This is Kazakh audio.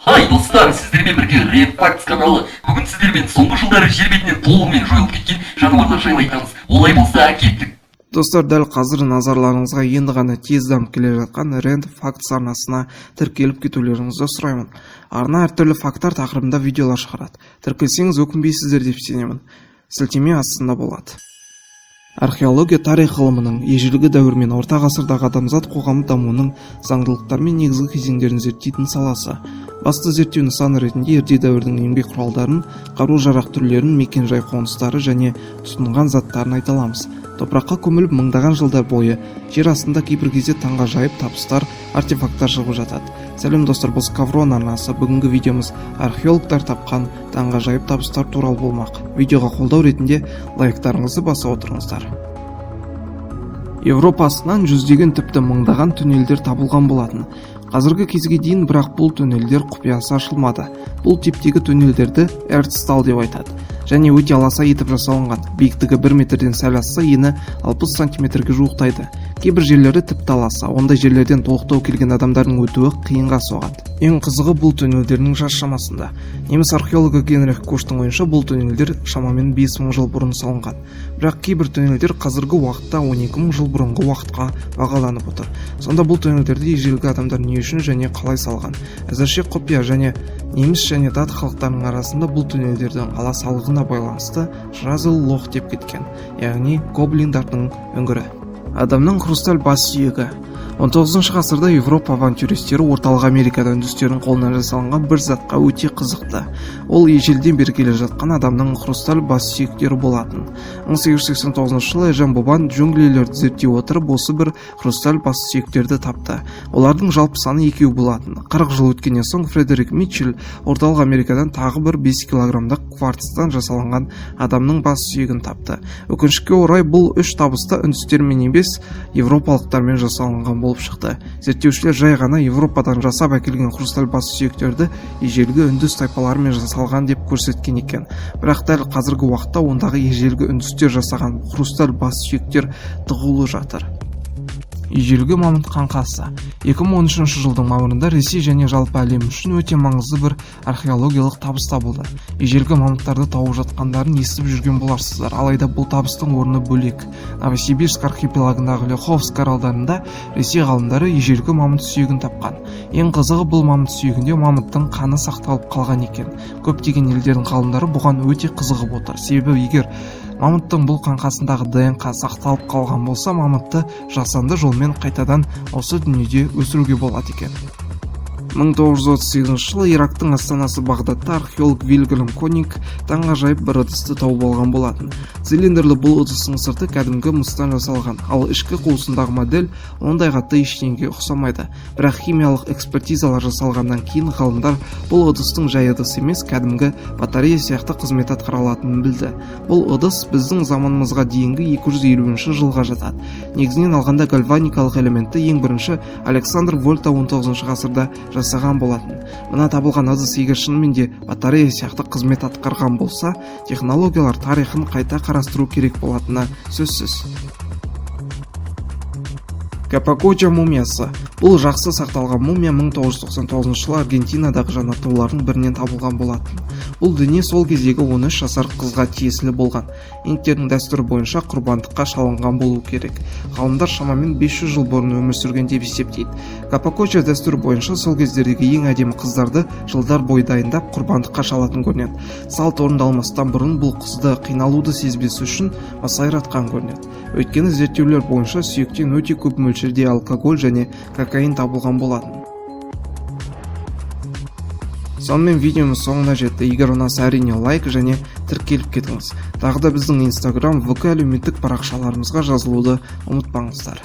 Ай достар, сіздермен бірге Репфакт каналы. Бүгін сіздермен соңғы жылдары жер бетінен толығымен жойылып кеткен жануарлар жайлы айтамыз. Олай болса кеттік. Достар, дәл қазір назарларыңызға енді ғана тез дамып келе жатқан Репфакт арнасына тіркеліп кетулеріңізді сұраймын. Арна әртүрлі факттар тақырыбында видеолар шығарады. Тіркелсеңіз өкінбейсіздер деп сенемін. Сілтеме астында болады. Археология тарих ғылымының ежелгі дәуір мен орта ғасырдағы адамзат қоғамы дамуының заңдылықтар мен негізгі кезеңдерін зерттейтін саласы. Басты зерттеу нысаны ретінде ерте дәуірдің еңбек құралдарын, қару-жарақ түрлерін, мекен-жай қоныстары және тұтынған заттарын айта аламыз. Топыраққа көміліп мыңдаған жылдар бойы жер астында кейбір кезде таңғажайып табыстар, артефакттар шығып жатады. Сәлем достар, бұл Скаврон арнасы. Бүгінгі видеомыз археологтар тапқан таңғажайып табыстар туралы болмақ. Видеоға қолдау ретінде лайктарыңызды баса отырыңыздар. Европа астынан жүздеген тіпті мыңдаған туннельдер табылған болатын. Қазіргі кезге дейін бірақ бұл туннельдер құпиясы ашылмады. Бұл типтегі туннельдерді Эрцталл деп айтады. Және өте аласа етіп жасалынған. Биіктігі 1 метрден сәл асса, ені 60 сантиметрге жуықтайды. Кейбір жерлері тіпті аласа. Ондай жерлерден толықтау келген адамдардың өтуі қиынға соғады. Ең қызығы бұл туннельдердің жас шамасында. Неміс археологы Генрих Коштың ойынша бұл туннельдер шамамен 5000 жыл бұрын салынған. Бірақ кейбір туннельдер қазіргі уақытта 12000 жыл бұрынғы уақытқа бағаланып отыр. Сонда бұл туннельдерді ежелгі адамдар не үшін және қалай салған? Әзірше құпия, және неміс және дат халықтарының арасында бұл туннельдердің аласалығына байланысты жазыл лох деп кеткен, яғни гоблиндардың үңгірі. Адамның хрусталь бас сүйегі. 19 ғасырда Европа авантюристері орталық Америкада үндістердің қолынан жасалынған бір затқа өте қызықты. Ол ежелден бері келе жатқан адамның хрусталь бас сүйектері болатын. 1889 жылы Эжен Бобан джунглилерді зерттей отырып осы бір хрусталь бас сүйектерді тапты. Олардың жалпы саны 2 болатын. 40 жыл өткеннен соң Фредерик Митчелл орталық Америкадан тағы бір 5 килограмдық кварцтан жасалынған адамның бас сүйегін тапты. Өкінішке орай бұл 3 табысты үндістермен емес, европалықтармен жасалынған болып шықты. Зерттеушілер жай ғана Европадан жасап әкелген хрусталь бас сүйектерді ежелгі үндіс тайпаларымен жасалған деп көрсеткен екен. Бірақ дәл қазіргі уақытта ондағы ежелгі үндістер жасаған хрусталь бас сүйектер тығулы жатыр. Ежелгі мамонт қаңқасы. 2013 жылдың мамырында Ресей және жалпы әлем үшін өте маңызды бір археологиялық табыс табылды. Ежелгі мамонттарды тауып жатқандарын естіп жүрген боларсыздар, алайда бұл табыстың орны бөлек. Новосибирск архипелагындағы Ляховск аралдарында Ресей ғалымдары ежелгі мамонт сүйегін тапқан. Ең қызығы, бұл мамонт сүйегінде мамонттың қаны сақталып қалған екен. Көптеген елдердің ғалымдары бұған өте қызығып отыр. Себебі егер мамонттың бұл қаңқасындағы ДНК сақталып қалған болса, мамонтты жасанды жолмен қайтадан осы дүниеде өсіруге болады екен. 1938 жылы Ирактың астанасы Бағдадта археолог Вильгельм Конинг таңғажайып бір ыдысты тауып алған болатын. Цилиндрлі бұл ыдыстың сырты кәдімгі мыстан жасалған, ал ішкі қуысындағы модель ондай қатты ештеңеге ұқсамайды. Бірақ химиялық экспертизалар жасалғаннан кейін ғалымдар бұл ыдыстың жай ыдыс емес, кәдімгі батарея сияқты қызмет атқара алатынын білді. Бұл ыдыс біздің заманымызға дейінгі 250 жылға жатады. Негізінен алғанда гальваникалық элементті ең бірінші Александр Вольта 19 ғасырда жасаған болатын. Мына табылған ыдыс егер шынымен де батарея сияқты қызмет атқарған болса, технологиялар тарихын қайта қарастыру керек болатыны сөзсіз. Каппакоча мумиясы. Бұл жақсы сақталған мумия 1999 жылы Аргентинадағы жанартаулардың бірінен табылған болатын. Бұл дүние сол кездегі 13 жасар қызға тиесілі болған. Инктердің дәстүрі бойынша құрбандыққа шалынған болу керек. Ғалымдар шамамен 500 жыл бұрын өмір сүрген деп есептейді. Каппакоча дәстүрі бойынша сол кездердегі ең әдемі қыздарды жылдар бойы дайындап құрбандыққа шалатын көрінеді. Салт орындалмастан бұрын бұл қызды қиналуды сезбес үшін масайратқан көрінеді. Өйткені зерттеулер бойынша сүйектен өте көп мөлшерде алкоголь және кокаин табылған болатын. Сонымен видеомыз соңына жетті. Егер ұнаса, әрине лайк және тіркеліп кетіңіз. Тағы да біздің Instagram, VK әлеуметтік парақшаларымызға жазылуды ұмытпаңыздар.